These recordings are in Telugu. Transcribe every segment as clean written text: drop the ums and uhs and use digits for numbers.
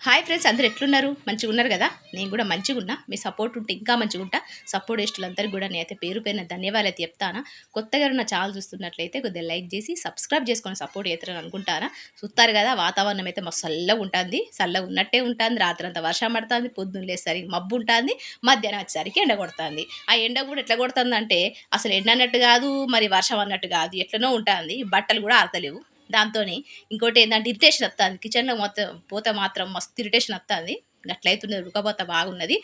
హాయ్ ఫ్రెండ్స్, అందరూ ఎట్లున్నారు? మంచిగా ఉన్నారు కదా? నేను కూడా మంచిగా ఉన్నా. మీ సపోర్ట్ ఉంటే ఇంకా మంచిగా ఉంటా. సపోర్ట్ ఇష్టలందరికీ కూడా నేనైతే పేరు పేరున ధన్యవాదాలు అయితే చెప్తాను. కొత్తగా నా ఛానల్ చూస్తున్నట్లయితే కొద్దిగా లైక్ చేసి సబ్స్క్రైబ్ చేసుకొని సపోర్ట్ చేస్తారని అనుకుంటారా. చూస్తారు కదా, వాతావరణం అయితే మస్తు చల్లగా ఉంటుంది. చల్లగా ఉన్నట్టే ఉంటుంది. రాత్రి అంతా వర్షం పడుతుంది, పొద్దున్న లేసరికి మబ్బు ఉంటుంది, మధ్యాహ్నం వచ్చేసరికి ఎండ కొడుతుంది. ఆ ఎండ కూడా ఎట్లా కొడుతుందంటే అసలు ఎండ అన్నట్టు కాదు, మరి వర్షం అన్నట్టు కాదు, ఎట్లనో ఉంటుంది. బట్టలు కూడా ఆరతలేవు. దాంతోని ఇంకోటి ఏంటంటే ఇరిటేషన్ వస్తుంది. కిచెన్లో మొత్తం పోతే మాత్రం మస్తు ఇరిటేషన్ వస్తుంది. గట్లయితున్నది, ఉడకపోత బాగున్నది.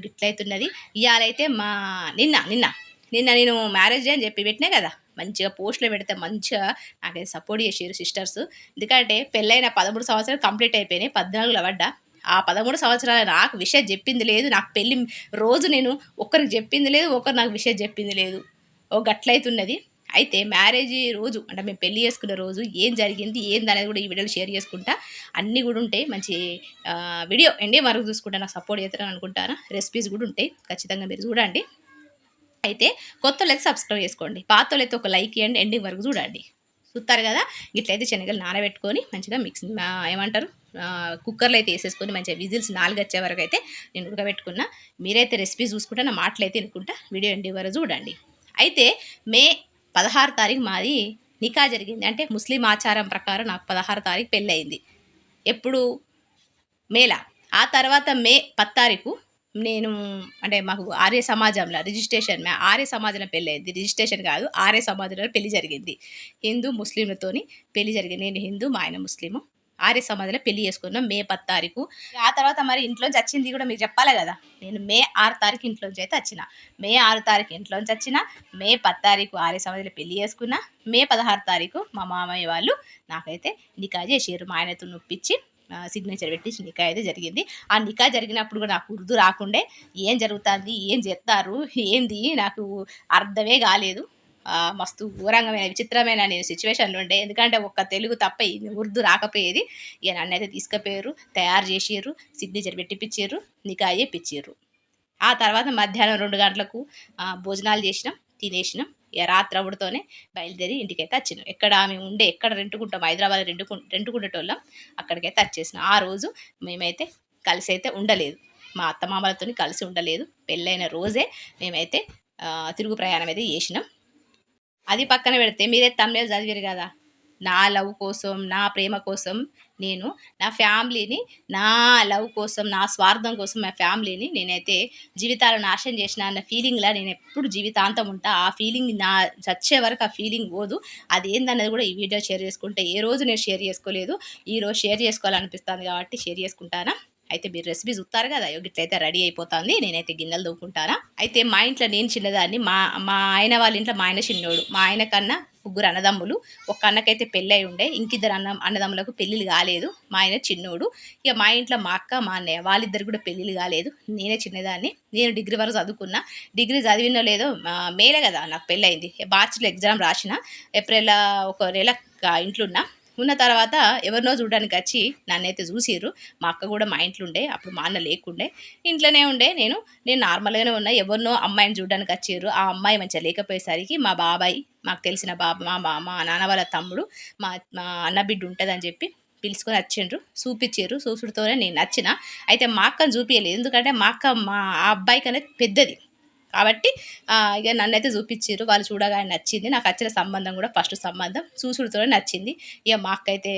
ఇట్లయితున్నది. ఇవాళైతే నిన్న నిన్న నిన్న నేను మ్యారేజ్ డే అని చెప్పి పెట్టినా కదా, మంచిగా పోస్టులో పెడితే మంచిగా నాకైతే సపోర్ట్ చేసారు సిస్టర్స్. ఎందుకంటే పెళ్ళైన 13 సంవత్సరాలు కంప్లీట్ అయిపోయినాయి, 14లో పడ్డా. ఆ 13 సంవత్సరాలు నాకు విషయం చెప్పింది లేదు. నాకు పెళ్ళి రోజు నేను ఒక్కరికి చెప్పింది లేదు, ఒకరు నాకు విషయం చెప్పింది లేదు. ఓ గట్లయితున్నది. అయితే మ్యారేజ్ రోజు అంటే మేము పెళ్లి చేసుకునే రోజు ఏం జరిగింది ఏందనేది కూడా ఈ వీడియోలో షేర్ చేసుకుంటా. అన్నీ కూడా ఉంటాయి. మంచి వీడియో ఎండింగ్ వరకు చూసుకుంటా నాకు సపోర్ట్ చేస్తారని అనుకుంటారా. రెసిపీస్ కూడా ఉంటాయి, ఖచ్చితంగా మీరు చూడండి. అయితే కొత్తోళ్ళైతే సబ్స్క్రైబ్ చేసుకోండి, పాతోళ్ళైతే ఒక లైక్ ఇవ్వండి, ఎండింగ్ వరకు చూడండి. చూస్తారు కదా, ఇట్లయితే శనగలు నానబెట్టుకొని మంచిగా మిక్సింగ్ ఏమంటారు కుక్కర్లో అయితే వేసేసుకొని మంచిగా విజిల్స్ 4 వచ్చే వరకు అయితే నేను ఉడకబెట్టుకున్నా. మీరైతే రెసిపీ చూసుకుంటే నా మాటలు అయితే వినుకుంటా వీడియో ఎండింగ్ వరకు చూడండి. అయితే మే 16 తారీఖు మాది నికా జరిగింది. అంటే ముస్లిం ఆచారం ప్రకారం నాకు 16 తారీఖు పెళ్ళి అయింది. ఎప్పుడు? మేలా. ఆ తర్వాత మే 10 తారీఖు నేను అంటే మాకు ఆర్య సమాజంలో రిజిస్ట్రేషన్, ఆర్య సమాజంలో పెళ్ళి అయింది. రిజిస్ట్రేషన్ కాదు, ఆర్య సమాజంలో పెళ్లి జరిగింది. హిందూ ముస్లింలతోని పెళ్లి జరిగింది. నేను హిందూ, మా ఆయన ముస్లిము. ఆర్య సమాజంలో పెళ్లి చేసుకున్నాం మే 10 తారీఖు. ఆ తర్వాత మరి ఇంట్లోంచి వచ్చింది కూడా మీకు చెప్పాలి కదా. నేను మే 6 తారీఖు ఇంట్లోంచి అయితే వచ్చిన. మే 6 తారీఖు ఇంట్లోంచి వచ్చిన. మే 10 తారీఖు ఆర్య సమాజంలో పెళ్లి చేసుకున్నా. మే 16 తారీఖు మా మామయ్య వాళ్ళు నాకైతే నికా చేసారు. మా ఆయనతో నొప్పించి సిగ్నేచర్ పెట్టి నికా అయితే జరిగింది. ఆ నికా జరిగినప్పుడు కూడా నాకు ఉర్దూ రాకుండే. ఏం జరుగుతుంది, ఏం చేస్తారు, ఏంది నాకు అర్థమే కాలేదు. మస్తు ఘోరంగమైన విచిత్రమైన నేను సిచ్యువేషన్లో ఉండే. ఎందుకంటే ఒక్క తెలుగు తప్ప ఉర్దూ రాకపోయేది. ఇక నన్ను అయితే తీసుకుపోయారు, తయారు చేసారు, సిగ్నేచర్ పెట్టిపించారు, నికా చేయించారు. ఆ తర్వాత మధ్యాహ్నం 2 గంటలకు భోజనాలు చేసినాం, తినేసినాం. ఇక రాత్రి అవుడుతోనే బయలుదేరి ఇంటికైతే వచ్చినాం. ఎక్కడ రెంటుకుంటాం, హైదరాబాద్ రెంటుకుంటేటోళ్ళం. అక్కడికైతే వచ్చేసినాం. ఆ రోజు మేమైతే కలిసి అయితే ఉండలేదు, మా అత్తమామలతో కలిసి ఉండలేదు. పెళ్ళైన రోజే మేమైతే తిరుగు ప్రయాణం అయితే చేసినాం. అది పక్కన పెడితే మీరే తమిళ చదివారు కదా, నా లవ్ కోసం, నా ప్రేమ కోసం నేను నా ఫ్యామిలీని, నా లవ్ కోసం, నా స్వార్థం కోసం మా ఫ్యామిలీని నేనైతే జీవితాలను నాశనం చేసిన అన్న ఫీలింగ్లా నేను ఎప్పుడు జీవితాంతం ఉంటా. ఆ ఫీలింగ్ నా చచ్చే వరకు ఆ ఫీలింగ్ పోదు. అది ఏందన్నది కూడా ఈ వీడియో షేర్ చేసుకుంటే, ఏ రోజు నేను షేర్ చేసుకోలేదు, ఈరోజు షేర్ చేసుకోవాలనిపిస్తుంది కాబట్టి షేర్ చేసుకుంటానా. అయితే మీరు రెసిపీ చూస్తారు కదా, ఇట్లయితే రెడీ అయిపోతుంది. నేనైతే గిన్నెలు దూకుంటానా. అయితే మా ఇంట్లో నేను చిన్నదాన్ని, మా మా ఆయన వాళ్ళ ఇంట్లో మా ఆయన చిన్నోడు. మా ఆయన కన్నా 3 అన్నదమ్ములు. ఒక అన్నకైతే పెళ్ళి అయి ఉండే, ఇంకిద్దరు అన్నదమ్ములకు పెళ్ళిళ్ళు కాలేదు. మా ఆయన చిన్నోడు. ఇక మా ఇంట్లో మా అక్క, మా అన్నయ్య వాళ్ళిద్దరు కూడా పెళ్ళిళ్ళు కాలేదు. నేనే చిన్నదాన్ని. నేను డిగ్రీ వరకు చదువుకున్నా. డిగ్రీ చదివినో లేదో మేలే కదా నాకు పెళ్ళయింది. మార్చిలో ఎగ్జామ్ రాసిన, ఏప్రిల్ ఒక నెల ఇంట్లో ఉన్న తర్వాత ఎవరినో చూడడానికి వచ్చి నన్నైతే చూసిర్రు. మా అక్క కూడా మా ఇంట్లో ఉండే, అప్పుడు మా అన్న లేకుండే, ఇంట్లోనే ఉండే. నేను నార్మల్గానే ఉన్నా. ఎవరినో అమ్మాయిని చూడడానికి వచ్చారు. ఆ అమ్మాయి మంచిగా లేకపోయేసరికి మా బాబాయ్, మాకు తెలిసిన మా నాన్న వాళ్ళ తమ్ముడు, మా మా అన్న బిడ్డ ఉంటుందని చెప్పి పిలుచుకొని వచ్చిండ్రు, చూపించారు. చూసుడుతోనే నేను నచ్చిన. అయితే మా అక్కను చూపించలేదు, ఎందుకంటే మా అక్క ఆ అబ్బాయి కన్నా పెద్దది కాబట్టి ఇక నన్నైతే చూపించారు. వాళ్ళు చూడగానే నచ్చింది. నాకు వచ్చిన సంబంధం కూడా ఫస్ట్ సంబంధం చూసుడుతోనే నచ్చింది. ఇక మా అక్క అయితే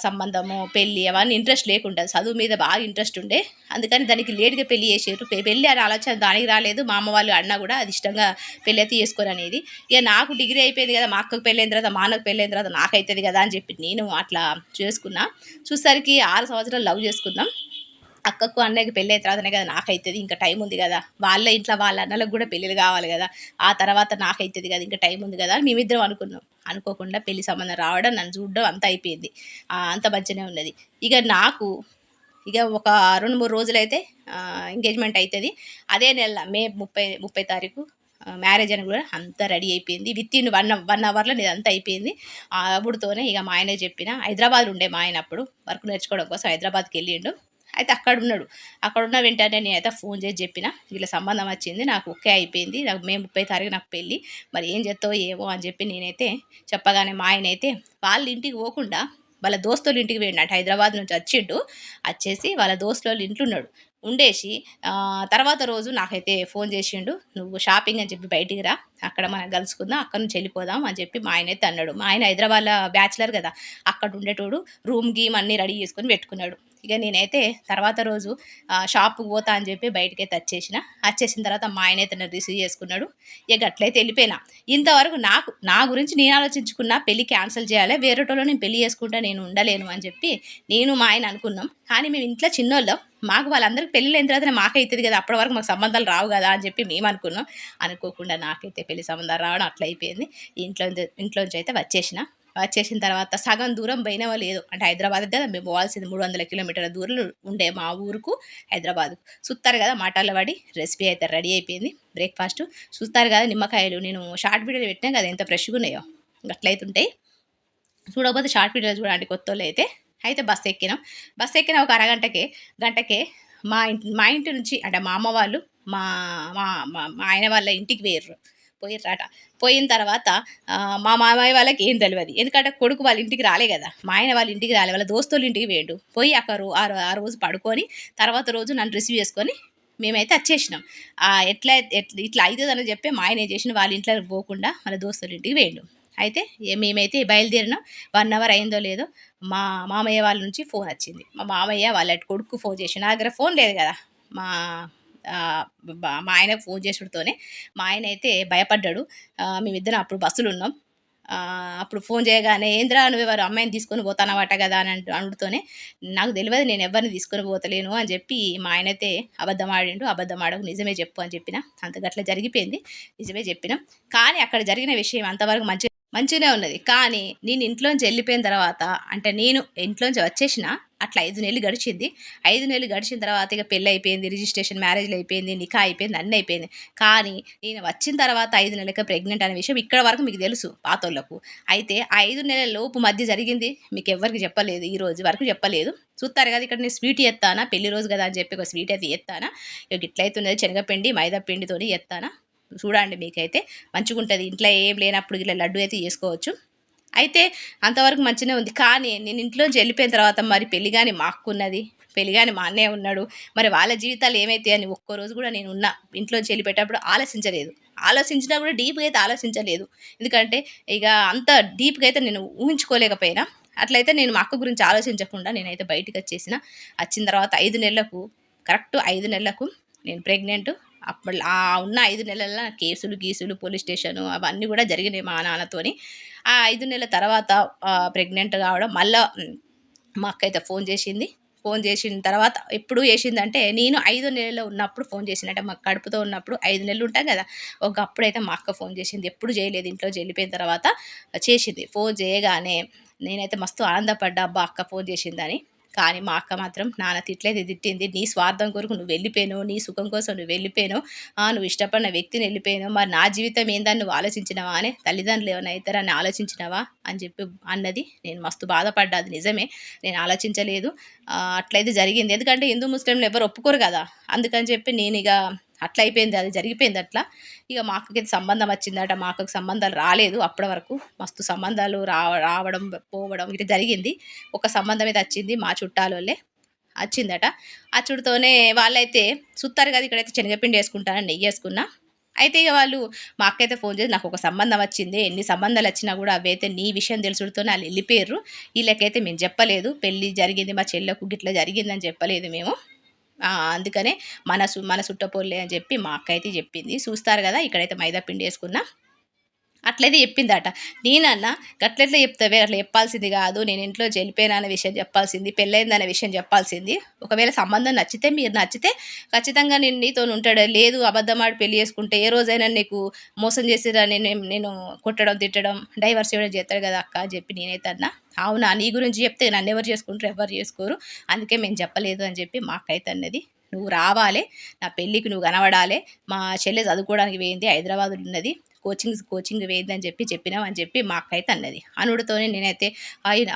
సంబంధము, పెళ్ళి అవన్నీ ఇంట్రెస్ట్ లేకుండా చదువు మీద బాగా ఇంట్రెస్ట్ ఉండే. అందుకని దానికి లేట్గా పెళ్ళి చేసారు. పెళ్ళి అనే ఆలోచన దానికి రాలేదు. మా అమ్మ వాళ్ళు అన్న కూడా అది ఇష్టంగా పెళ్ళి అయితే చేసుకోరు అనేది. ఇక నాకు డిగ్రీ అయిపోయింది కదా, మా అక్కకు పెళ్ళైన తర్వాత మా అన్నకు పెళ్ళైన తర్వాత నాకైతుంది కదా అని చెప్పి నేను అట్లా చేసుకున్నా. చూసేసరికి 6 సంవత్సరాలు లవ్ చేసుకున్నాం. అక్కకు అన్నయ్యకి పెళ్ళి అయిన తర్వాతనే కదా నాకైతుంది, ఇంకా టైం ఉంది కదా. వాళ్ళ ఇంట్లో వాళ్ళ అన్నలకు కూడా పెళ్ళిళ్ళు కావాలి కదా, ఆ తర్వాత నాకైతుంది కదా, ఇంకా టైం ఉంది కదా అని మేమిద్దరం అనుకున్నాం. అనుకోకుండా పెళ్లి సంబంధం రావడం, నన్ను చూడడం అంతా అయిపోయింది. అంత మంచిగానే ఉన్నది. ఇక నాకు ఒక 2-3 రోజులైతే ఎంగేజ్మెంట్ అవుతుంది. అదే నెల మే 30 తారీఖు మ్యారేజ్ అని కూడా అంతా రెడీ అయిపోయింది. వితిన్ 1 అవర్లో ఇది అంతా అయిపోయింది. అప్పుడుతోనే ఇక మా ఆయనే చెప్పిన, హైదరాబాద్ ఉండే మా ఆయన అప్పుడు వర్క్ నేర్చుకోవడం కోసం హైదరాబాద్కి వెళ్ళిండు. అయితే అక్కడున్న వెంటనే నేనైతే ఫోన్ చేసి చెప్పిన, వీళ్ళ సంబంధం వచ్చింది, నాకు ఓకే అయిపోయింది, నాకు మే 30 తారీఖు నాకు పెళ్ళి, మరి ఏం చేస్తావో ఏమో అని చెప్పి నేనైతే చెప్పగానే మా ఆయన అయితే వాళ్ళ ఇంటికి పోకుండా వాళ్ళ దోస్తుల ఇంటికి పోయిండు హైదరాబాద్ నుంచి వచ్చిండు. వచ్చేసి వాళ్ళ దోస్తుల ఇంట్లో ఉన్నాడు. ఉండేసి తర్వాత రోజు నాకైతే ఫోన్ చేసిండు. "నువ్వు షాపింగ్ అని చెప్పి బయటికి రా. అక్కడ మనం కలుసుకుందాం. అక్కడి నుంచి వెళ్ళిపోదాం" అని చెప్పి మా ఆయన అయితే అన్నాడు. మా ఆయన హైదరాబాద్‌లో బ్యాచిలర్ కదా! అక్కడ ఉండేటోడు. రూమ్ గీమ్ అన్నీ రెడీ చేసుకొని పెట్టుకున్నాడు. ఇక నేనైతే తర్వాత రోజు షాప్‌కి పోతా అని చెప్పి బయటికైతే వచ్చేసిన. వచ్చేసిన తర్వాత మా ఆయన అయితే నన్ను రిసీవ్ చేసుకున్నాడు. ఇక అట్లయితే వెళ్ళిపోయినా. ఇంతవరకు నా గురించి నేను ఆలోచించుకున్నా పెళ్లి క్యాన్సిల్ చేయాలి. వేరేటోళ్ళని నేను పెళ్లి చేసుకుంటా నేను ఉండలేను అని చెప్పి నేను మా ఆయన అనుకున్నాం. కానీ మేము ఇంట్లో చిన్నోళ్ళం. మాకు వాళ్ళందరికి పెళ్ళిళ్ళైన తర్వాతనే మాకైతది కదా! అప్పటి వరకు మాకు సంబంధాలు రావు కదా! అని చెప్పి మేము అనుకున్నాం. అనుకోకుండా నాకైతే పెళ్లి సంబంధాలు రావడం అట్లా అయిపోయింది. ఇంట్లోంచి అయితే వచ్చేసిన. వచ్చేసిన తర్వాత సగం దూరం పోయినామో లేదో అంటే హైదరాబాద్‌కి కదా మేము పోవాల్సింది 300 కిలోమీటర్ల దూరంలో ఉండే మా ఊరుకు హైదరాబాద్‌కు. చూస్తారు కదా మాటల్లో పడి రెసిపీ అయితే రెడీ అయిపోయింది. బ్రేక్‌ఫాస్టు చూస్తారు కదా నిమ్మకాయలు నేను షార్ట్ వీడియోలో పెట్టినా కదా ఎంత ఫ్రెష్‌గా ఉన్నాయో. అట్లయితుంటాయి. చూడకపోతే షార్ట్ వీడియోలు చూడండి కొత్తోళ్ళైతే. అయితే బస్సెక్కినాం. బస్సెక్కిన ఒక అరగంటకే, గంటకే మా ఇంటి నుంచి అంటే మా అమ్మ వాళ్ళు మా మా మా మా ఆయన వాళ్ళ ఇంటికి పోయిర్రు. పోయిర్రట. పోయిన తర్వాత మా మామయ్య వాళ్ళకి ఏం తెలవది. ఎందుకంటే కొడుకు వాళ్ళ ఇంటికి రాలే గదా! మా ఆయన వాళ్ళ ఇంటికి రాలే. వాళ్ళ దోస్తోళ్ళ ఇంటికి పోయిండు. పోయి అక్కడ ఆ రోజు పడుకొని తర్వాత రోజు నన్ను రిసీవ్ చేసుకొని మేమైతే వచ్చేసినాం. ఇట్లా అయితదని చెప్పి మా ఆయన ఏం చేసిండు వాళ్ళ ఇంట్లోకి పోకుండా వాళ్ళ దోస్తుల ఇంటికి పోయిండు. అయితే మేమైతే బయలుదేరినాం. 1 అవర్ అయిందో లేదో మా మామయ్య వాళ్ళ నుంచి ఫోన్ వచ్చింది. మా మామయ్య వాళ్ళ కొడుక్కు ఫోన్ చేసిండు. నా దగ్గర ఫోన్ లేదు కదా! మా మా ఆయనకు ఫోన్ చేసుడుతోనే మా ఆయన అయితే భయపడ్డాడు. మేమిద్దరం అప్పుడు బస్సులో ఉన్నాం. అప్పుడు ఫోన్ చేయగానే "ఏందిరా నువ్వెవరు అమ్మాయిని తీసుకొని పోతానవట కదా" అని అనుడుతోనే నాకు తెలవదు నేను ఎవరిని తీసుకొని పోతలేను అని చెప్పి మా ఆయనైతే అబద్ధం ఆడిండు. అబద్ధం ఆడకు నిజమే చెప్పు అని చెప్పిన. అంత గట్ల జరిగిపోయింది. నిజమే చెప్పిన. కానీ అక్కడ జరిగిన విషయం అంతవరకు మంచిగానే ఉన్నది. కానీ నేను ఇంట్లోంచి వెళ్ళిపోయిన తర్వాత అంటే నేను ఇంట్లోంచి వచ్చేసిన అట్లా 5 నెలలు గడిచింది. 5 నెలలు గడిచిన తర్వాత ఇక పెళ్లయిపోయింది. రిజిస్ట్రేషన్ మ్యారేజ్‌లు అయిపోయింది. నికా అయిపోయింది. అన్నీ అయిపోయింది. కానీ నేను వచ్చిన తర్వాత 5 నెలలకే ప్రెగ్నెంట్ అనే విషయం ఇక్కడ వరకు మీకు తెలుసు పాతోళ్ళకు. అయితే ఆ 5 నెలల లోపు మధ్య జరిగింది మీకెవ్వరికీ చెప్పలేదు. ఈ రోజు వరకు చెప్పలేదు. చూత్తారు కదా! ఇక్కడ నేను స్వీట్ చేత్తానా పెళ్లి రోజు కదా అని చెప్పి ఒక స్వీట్ అయితే చేత్తానా. ఇగ గిట్లయితున్నది శనగపిండి, మైదా పిండితోని చేత్తానా. చూడండి మీకైతే మంచిగుంటది. ఇంట్లో ఏం లేనప్పుడు ఇట్లా లడ్డు అయితే చేసుకోవచ్చు. అయితే అంతవరకు మంచిగానే ఉంది. కానీ నేను ఇంట్లోంచి వెళ్ళిపోయిన తర్వాత మరి పెళ్లి గాని మా అక్కున్నది. పెళ్లి గాని మా అన్నయ్య ఉన్నాడు. మరి వాళ్ళ జీవితాలు ఏమైతాయని ఒక్కరోజు కూడా నేను ఉన్నా. ఇంట్లోంచి వెళ్ళిపోయేటప్పుడు ఆలోచించలేదు. ఆలోచించినా కూడా డీప్‌గా అయితే ఆలోచించలేదు. ఎందుకంటే ఇగ అంత డీప్‌గా అయితే నేను ఊహించుకోలేకపోయినా. అట్లయితే నేను మా అక్క గురించి ఆలోచించకుండా నేనైతే బయటికొచ్చేసిన. వచ్చిన తర్వాత 5 నెలలకు కరెక్ట్ 5 నెలలకు నేను ప్రెగ్నెంట్. ఆ ఉన్న 5 నెలల్లో కేసులు, గీసులు, పోలీస్ స్టేషను అవన్నీ కూడా జరిగినాయి మా నాన్నతోని. ఆ 5 నెలల తర్వాత ప్రెగ్నెంట్ కావడం మళ్ళా మా అక్కయితే ఫోన్ చేసింది. ఫోన్ చేసిన తర్వాత ఎప్పుడు చేసిందంటే నేను 5 నెలల్లో ఉన్నప్పుడు ఫోన్ చేసింది. అంటే మాకు కడుపుతో ఉన్నప్పుడు 5 నెలలు ఉంటాం కదా! ఒకప్పుడైతే మా అక్క ఫోన్ చేసింది. ఎప్పుడు చేయలేదు ఇంట్లోంచి వెళ్ళిపోయిన తర్వాత చేసింది. ఫోన్ చేయగానే నేనైతే మస్తు ఆనందపడ్డా. అబ్బా! అక్క ఫోన్ చేసిందని. కానీ మా అక్క మాత్రం నాన్న తిట్లయితే తిట్టింది. "నీ స్వార్థం కొరకు నువ్వు వెళ్ళిపోయినావు. నీ సుఖం కోసం నువ్వు వెళ్ళిపోయినావు. నువ్వు ఇష్టపడిన వ్యక్తిని వెళ్ళిపోయినావు. మరి నా జీవితం ఏందని నువ్వు ఆలోచించినవా అనే తల్లిదండ్రులు ఏమైనా అవుతారని ఆలోచించినవా అని చెప్పి అన్నది. నేను మస్తు బాధపడ్డా అది నిజమే. నేను ఆలోచించలేదు. అట్లయితే జరిగింది. ఎందుకంటే హిందూ ముస్లింలు ఎవరు ఒప్పుకోరు కదా! అందుకని చెప్పి నేనిగ అట్లా అయిపోయింది. అది జరిగిపోయింది అట్లా. ఇక మా అక్కకైతే సంబంధం వచ్చిందట. మా అక్కకి సంబంధాలు రాలేదు అప్పటి వరకు. మస్తు సంబంధాలు రావడం, పోవడం ఇట్లా జరిగింది. ఒక సంబంధం అయితే వచ్చింది మా చుట్టాలోళ్ళే. వచ్చిందట. అచ్చుడుతోనే వాళ్ళైతే సుత్తారు కదా! ఇక్కడైతే శనగపిండి యేసుకుంటాను, నెయ్యేసుకున్నా. అయితే ఇగ వాళ్ళు మా అక్కయితే ఫోన్ చేసి నాకొక సంబంధం వచ్చింది. ఎన్ని సంబంధాలొచ్చినా గూడా అవైతే నీ విషయం తెలుసుడుతోనే ఆళ్ళెళ్ళిపోయిర్రు. ఈళ్ళకైతే మేము చెప్పలేదు. పెళ్లి జరిగింది మా చెల్లెకు గిట్లా జరిగిందని చెప్పలేదు మేము. అందుకనే మన సుట్టపోళ్ళే అని చెప్పి మా అక్క అయితే చెప్పింది. చూస్తారు గదా! ఇక్కడైతే మైదా పిండేసుకున్నా. అట్లయితే చెప్పిందట. నేనన్నా "గట్లెట్లా చెప్తావే? అట్లా చెప్పాల్సింది గాదు. నేను ఇంట్లోంచి ఎళ్ళిపోయినా అనే విషయం చెప్పాల్సింది. పెళ్లయిందనే విషయం చెప్పాల్సింది. ఒకవేళ సంబంధం నచ్చితే మీరు నచ్చితే ఖచ్చితంగా నేను నీతోని ఉంటాడు. లేదు అబద్ధమాడి పెళ్లి చేసుకుంటే ఏ రోజైనా నీకు మోసం చేసిర్రని నేను కొట్టడం, తిట్టడం, డైవర్స్ ఇవ్వడం చేస్తాడు గదా అక్క" అని చెప్పి నేనైతే అన్నా. "అవునా? నీ గురించి చెప్తే నన్నెవరు చేసుకుంటారు? ఎవ్వరు చేసుకోరు. అందుకే మేము చెప్పలేదు" అని చెప్పి మా అక్క అయితే అన్నది. "నువ్వు రావాలే. నా పెళ్ళికి నువ్వు కనపడాలే. మా చెల్లె చదువుకోవడానికి పోయింది. హైదరాబాద్‌లో ఉన్నది. కోచింగ్ వేయద్దని చెప్పినావు" అని చెప్పి మా అక్క అయితే అన్నది. అనుడుతోనే నేనైతే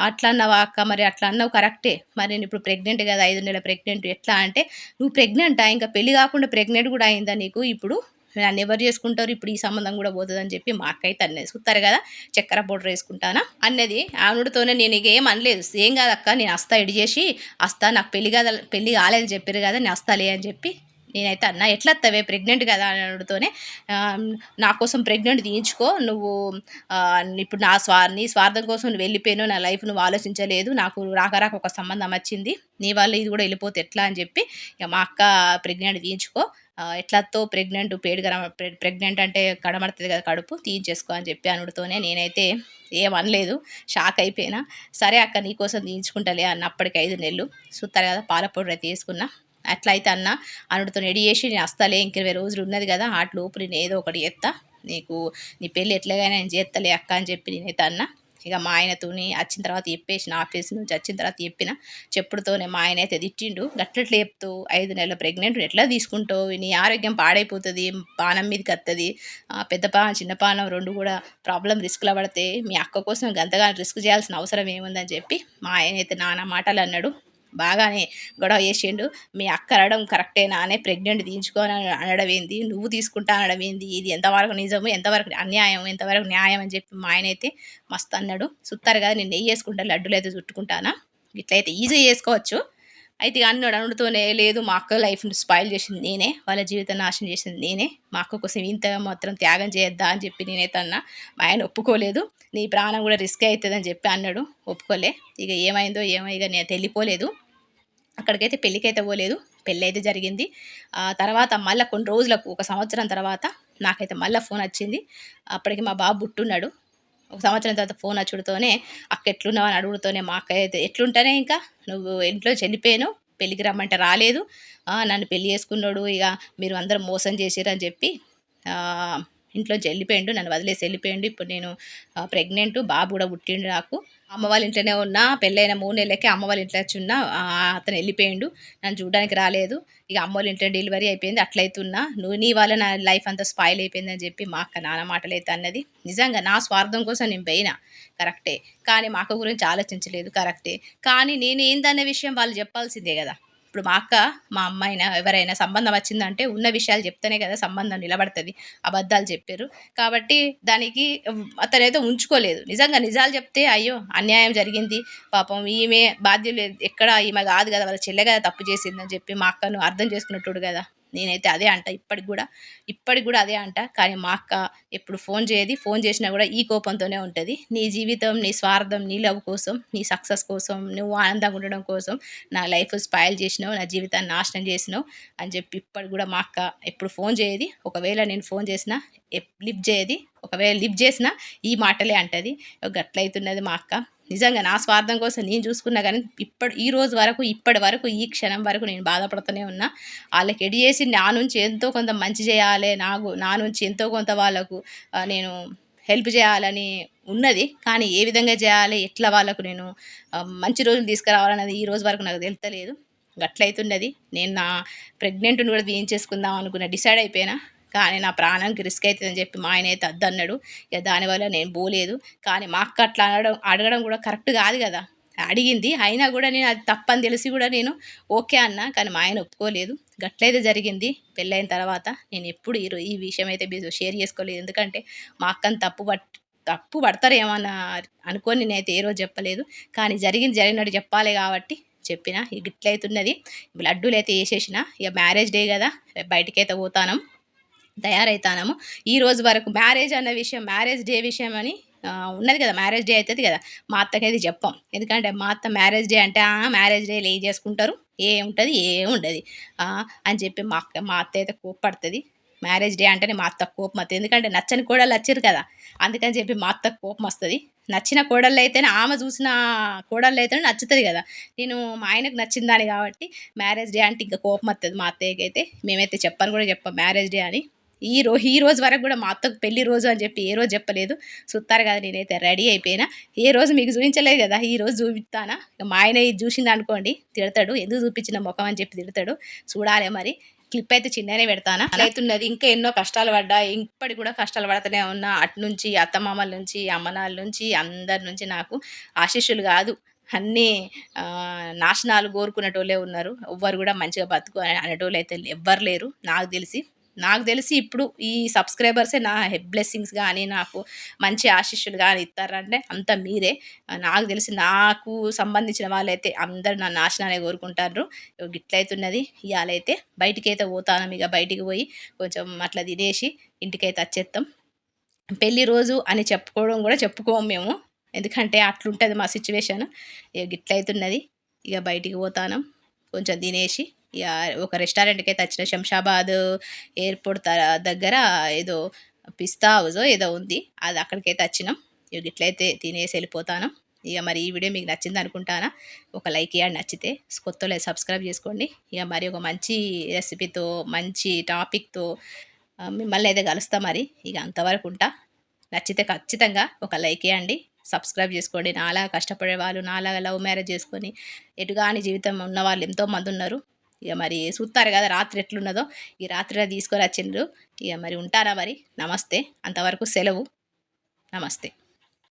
అట్లా అన్నావా అక్క? మరి అట్లా అన్నావు కరెక్టే. మరి నేను ఇప్పుడు ప్రెగ్నెంట్ కదా! 5 నెలల ప్రెగ్నెంట్ ఎట్లా అంటే, "నువ్వు ప్రెగ్నెంటా? ఇంకా పెళ్లి కాకుండా ప్రెగ్నెంట్ కూడా అయిందా నీకు ఇప్పుడు?" నన్నెవరు చేసుకుంటారు, ఇప్పుడు ఈ సంబంధం కూడా పోతదని చెప్పి మా అక్క అయితే అన్నది. చూస్తారు కదా చక్కెర పౌడర్ వేసుకుంటానా అన్నది. ఆవిడతోనే నేను ఇక ఏం అనలేదు. ఏం కాదక్క నేను వస్తా ఎడి చేసి వస్తా, నాకు పెళ్లి కాలేదని చెప్పారు కదా నేను వస్తాలే అని చెప్పి నేనైతే అన్నా. ఎట్లా వస్తావే ప్రెగ్నెంట్ కదా అని అనడంతోనే నా కోసం ప్రెగ్నెంట్ తీయించుకో నువ్వు, ఇప్పుడు నీ స్వార్థం కోసం నువ్వు వెళ్ళిపోయాను, నా లైఫ్ నువ్వు ఆలోచించలేదు, నాకు రాక రాక ఒక సంబంధం వచ్చింది, నీ వల్ల ఇది కూడా వెళ్ళిపోతే ఎట్లా అని చెప్పి ఇక మా అక్క ప్రెగ్నెంట్ తీయించుకో, ఎట్లాతో ప్రెగ్నెంట్ ప్రెగ్నెంట్ అంటే కడమడుతుంది కదా కడుపు, తీయించేసుకో అని చెప్పి అనుడితోనే నేనైతే ఏమనలేదు. షాక్ అయిపోయినా. సరే అక్క నీకోసం తీయించుకుంటలే అన్నప్పటికి 5 నెలలు చూస్తారు కదా పాల పౌడర్ అయితే వేసుకున్నా. అట్లా అయితే అన్న అనుడితో రెడీ చేసి నేను వస్తాలే, ఇంక 20 రోజులు ఉన్నది కదా ఆటలోపు నేను ఏదో ఒకటి చేస్తా, నీకు నీ పెళ్ళి ఎట్లాగైనా నేను చేస్తలే అక్క అని చెప్పి నేనైతే అన్న. ఇక మా ఆయనతోని వచ్చిన తర్వాత చెప్పేసిన, ఆఫీస్ నుంచి వచ్చిన తర్వాత చెప్పుడుతోనే మా ఆయన అయితే తిట్టిండు. గట్లెట్లు చెప్తూ 5 నెలల ప్రెగ్నెంట్ ఎట్లా తీసుకుంటావు, నీ ఆరోగ్యం పాడైపోతుంది, పానం మీదకి వస్తుంది, పెద్ద పానం చిన్న పానం 2 కూడా ప్రాబ్లం రిస్క్లో పడితే మీ అక్క కోసం గంతగా రిస్క్ చేయాల్సిన అవసరం ఏముందని చెప్పి మా ఆయన అయితే నానా మాటలు అన్నాడు. బాగానే గొడవ చేసిండు. మీ అక్క అనడం కరెక్టేనా అనే ప్రెగ్నెంట్ తీయించుకొని అనడం ఏంది, నువ్వు తీసుకుంటా అనడం ఏంది, ఇది ఎంతవరకు నిజము ఎంతవరకు అన్యాయం ఎంతవరకు న్యాయం అని చెప్పి మా ఆయన అయితే మస్తు అన్నాడు. సుత్తారు కదా నేను నెయ్యి వేసుకుంటా లడ్డులు అయితే చుట్టుకుంటానా, ఇట్లయితే ఈజీ చేసుకోవచ్చు. అయితే అన్నాడు అనుడుతోనే, లేదు మా అక్క లైఫ్ని స్పాయిల్ చేసింది నేనే, వాళ్ళ జీవితం నాశనం చేసింది నేనే, మా అక్క కోసం ఇంత మాత్రం త్యాగం చేయొద్దా అని చెప్పి నేనైతే అన్నా. మా ఆయన ఒప్పుకోలేదు. నీ ప్రాణం కూడా రిస్క్ అవుతుందని చెప్పి అన్నాడు. ఒప్పుకోలే. ఇక ఏమైందో ఏమో, ఇక నేను వెళ్ళిపోలేదు అక్కడికైతే, పెళ్ళికైతే పోలేదు. పెళ్ళి అయితే జరిగింది. తర్వాత మళ్ళీ కొన్ని రోజులకు 1 సంవత్సరం తర్వాత నాకైతే మళ్ళీ ఫోన్ వచ్చింది. అప్పటికి మా బాబు పుట్టున్నాడు. 1 సంవత్సరం తర్వాత ఫోన్ వచ్చుడుతోనే అక్క ఎట్లున్నావు అని అడుగుడుతోనే మా అక్క అయితే ఎట్లుంటానే ఇంకా నువ్వు ఇంట్లో వెళ్ళిపోయాను, పెళ్ళికి రమ్మంటే రాలేదు, నన్ను పెళ్ళి చేసుకున్నాడు, ఇక మీరు అందరూ మోసం చేసిరని చెప్పి ఇంట్లోంచి వెళ్ళిపోయిండు, నన్ను వదిలేసి వెళ్ళిపోయిండు. ఇప్పుడు నేను ప్రెగ్నెంట్, బాబు కూడా పుట్టిండు నాకు. అమ్మ వాళ్ళ ఇంట్లోనే ఉన్నా, పెళ్ళైన 3 నెలలకే అమ్మ వాళ్ళ ఇంట్లో వచ్చి ఉన్నా, అతను వెళ్ళిపోయిండు, నన్ను చూడడానికి రాలేదు. ఇక అమ్మ వాళ్ళ ఇంట్లో డెలివరీ అయిపోయింది, అట్లయితున్నా, నీ వల్ల నా లైఫ్ అంతా స్పాయిల్ అయిపోయిందని చెప్పి మా అక్క నాన్న మాటలు అయితే అన్నది. నిజంగా నా స్వార్థం కోసం నేను పోయినా కరెక్టే, కానీ మా అక్క గురించి ఆలోచించలేదు కరెక్టే, కానీ నేను ఏందనే విషయం వాళ్ళు చెప్పాల్సిందే కదా. ఇప్పుడు మా అక్క, మా అమ్మాయినా ఎవరైనా సంబంధం వచ్చిందంటే ఉన్న విషయాలు చెప్తేనే కదా సంబంధం నిలబడుతుంది. అబద్ధాలు చెప్పారు కాబట్టి దానికి అతనైతే ఉంచుకోలేదు. నిజంగా నిజాలు చెప్తే అయ్యో అన్యాయం జరిగింది, పాపం ఈమె బాధ్యులు, ఎక్కడ ఈమె కాదు కదా వాళ్ళ చెల్లె కదా తప్పు చేసిందని చెప్పి మా అక్కను అర్థం చేసుకున్నట్టు కదా. నేనైతే అదే అంట, ఇప్పటికి కూడా అదే అంట. కానీ మా అక్క ఎప్పుడు ఫోన్ చేయది, ఫోన్ చేసినా కూడా ఈ కోపంతోనే ఉంటుంది. నీ జీవితం, నీ స్వార్థం, నీ లవ్ కోసం, నీ సక్సెస్ కోసం, నువ్వు ఆనందంగా ఉండడం కోసం నా లైఫ్ స్పాయిల్ చేసినావు, నా జీవితాన్ని నాశనం చేసినావు అని చెప్పి ఇప్పటికి కూడా మా అక్క ఎప్పుడు ఫోన్ చేయది. ఒకవేళ నేను ఫోన్ చేసినా లిఫ్ట్ చేయది, ఒకవేళ లిఫ్ట్ చేసినా ఈ మాటలే అంటది. గట్లయితున్నది మా అక్క. నిజంగా నా స్వార్థం కోసం నేను చూసుకున్నా కానీ ఈ రోజు వరకు, ఇప్పటి వరకు, ఈ క్షణం వరకు నేను బాధపడుతూనే ఉన్నా. వాళ్ళకి ఎడి చేసి నా నుంచి ఎంతో కొంత మంచి చేయాలి, నా నుంచి ఎంతో కొంత వాళ్ళకు నేను హెల్ప్ చేయాలని ఉన్నది. కానీ ఏ విధంగా చేయాలి, ఎట్లా వాళ్ళకు నేను మంచి రోజులు తీసుకురావాలన్నది ఈ రోజు వరకు నాకు తెలుస్తలేదు. గట్లయితున్నది. నేను నా ప్రెగ్నెంట్ని కూడా తీయించేసుకుందాం అనుకున్న, డిసైడ్ అయిపోయినా. కానీ నా ప్రాణానికి రిస్క్ అవుతుందని చెప్పి మా ఆయన అయితే వద్దన్నాడు. ఇక దానివల్ల నేను పోలేదు. కానీ మా అక్క అట్లా అడగడం కూడా కరెక్ట్ కాదు కదా. అడిగింది, అయినా కూడా నేను అది తప్పని తెలిసి కూడా నేను ఓకే అన్నా. కానీ మా ఆయన ఒప్పుకోలేదు. గట్లయితే జరిగింది. పెళ్ళైన తర్వాత నేను ఎప్పుడు ఈ విషయం అయితే మీతో షేర్ చేసుకోలేదు. ఎందుకంటే మా అక్కని తప్పు పడతారేమన్నా అనుకొని నేనైతే ఏ రోజు చెప్పలేదు. కానీ జరిగినట్టు చెప్పాలి కాబట్టి చెప్పిన. ఇక గిట్లయితున్నది. లడ్డూలు అయితే వేసేసిన. ఇక మ్యారేజ్ డే కదా, బయటికైతే పోతాను, తయారవుతాము. ఈ రోజు వరకు మ్యారేజ్ అన్న విషయం, మ్యారేజ్ డే విషయం అని ఉన్నది కదా, మ్యారేజ్ డే అవుతుంది కదా, మా అత్తకైతే చెప్పాం. ఎందుకంటే మా అత్త మ్యారేజ్ డే అంటే మ్యారేజ్ డే ఏం చేసుకుంటారు, ఏముంటుంది, ఏముండదు అని చెప్పి మా అత్త అయితే కోప్పడుతుంది. మ్యారేజ్ డే అంటేనే మా అత్త కోపం వస్తుంది. ఎందుకంటే నచ్చని కోడళ్ళు వచ్చారు కదా, అందుకని చెప్పి మా అత్తకు కోపం వస్తుంది. నచ్చిన కోడళ్ళు అయితేనే, ఆమె చూసిన కోడళ్ళు అయితేనే నచ్చుతుంది కదా. నేను మా ఆయనకు నచ్చిందాని కాబట్టి మ్యారేజ్ డే అంటే ఇంకా కోపం వస్తుంది మా అత్తయ్యకి అయితే. మేమైతే చెప్పని కూడా చెప్పాం మ్యారేజ్ డే అని. ఈ రోజు వరకు కూడా మా అత్తకు పెళ్లి రోజు అని చెప్పి ఏ రోజు చెప్పలేదు. చూస్తారు కదా, నేనైతే రెడీ అయిపోయినా. ఏ రోజు మీకు చూపించలేదు కదా, ఈ రోజు చూపిస్తానా. మా ఆయన ఇది చూసింది అనుకోండి తిడతాడు, ఎందుకు చూపించిన ముఖం అని చెప్పి తిడతాడు. చూడాలి మరి. క్లిప్ అయితే చిన్ననే పెడతానా. అవుతున్నది. ఇంకా ఎన్నో కష్టాలు పడ్డా, ఇప్పటికి కూడా కష్టాలు పడుతూనే ఉన్నా. అటు నుంచి అత్తమామల నుంచి, అమ్మనాల నుంచి, అందరి నుంచి నాకు ఆశీస్సులు కాదు, అన్నీ నాశనాలు కోరుకునేటోళ్ళే ఉన్నారు. ఎవ్వరు కూడా మంచిగా బతుకు అనేటోళ్ళు అయితే ఎవ్వరు లేరు నాకు తెలిసి. నాకు తెలిసి ఇప్పుడు ఈ సబ్స్క్రైబర్సే నా బ్లెస్సింగ్స్ కానీ నాకు మంచి ఆశీస్సులు కానీ ఇస్తారంటే అంత మీరే. నాకు తెలిసి నాకు సంబంధించిన వాళ్ళైతే అందరు నా నాశనాలే కోరుకుంటారు. గిట్లయితున్నది. ఇవాళైతే బయటికైతే పోతాను. ఇక బయటికి పోయి కొంచెం అట్లా తినేసి ఇంటికైతే వచ్చేస్తాం. పెళ్లి రోజు అని చెప్పుకోవడం కూడా చెప్పుకోము మేము. ఎందుకంటే అట్లుంటుంది మా సిచ్యువేషన్. ఇక గిట్లయితున్నది. ఇక బయటికి పోతాను కొంచెం తినేసి. ఇక ఒక రెస్టారెంట్కి అయితే వచ్చిన శంషాబాద్ ఎయిర్పోర్ట్ దగ్గర ఏదో పిస్తా హౌజో ఏదో ఉంది, అది అక్కడికైతే వచ్చినాం. ఇక ఇట్లయితే తినేసి వెళ్ళిపోతాను. ఇక మరి ఈ వీడియో మీకు నచ్చింది అనుకుంటానా. ఒక లైక్ ఇవ్వండి నచ్చితే. కొత్తలో సబ్స్క్రైబ్ చేసుకోండి. ఇక మరి ఒక మంచి రెసిపీతో మంచి టాపిక్తో మిమ్మల్ని అయితే కలుస్తా. మరి ఇక అంతవరకు ఉంటా. నచ్చితే ఖచ్చితంగా ఒక లైక్ ఇవ్వండి, సబ్స్క్రైబ్ చేసుకోండి. నాలా కష్టపడే వాళ్ళు, నాలా లవ్ మ్యారేజ్ చేసుకొని ఎటుగాని జీవితం ఉన్న వాళ్ళు ఎంతోమంది ఉన్నారు. ఇక మరి చూస్తారు కదా రాత్రి ఎట్లున్నదో. ఈ రాత్రి తీసుకొని వచ్చిండ్రు. ఇక మరి ఉంటారా మరి. నమస్తే. అంతవరకు సెలవు. నమస్తే.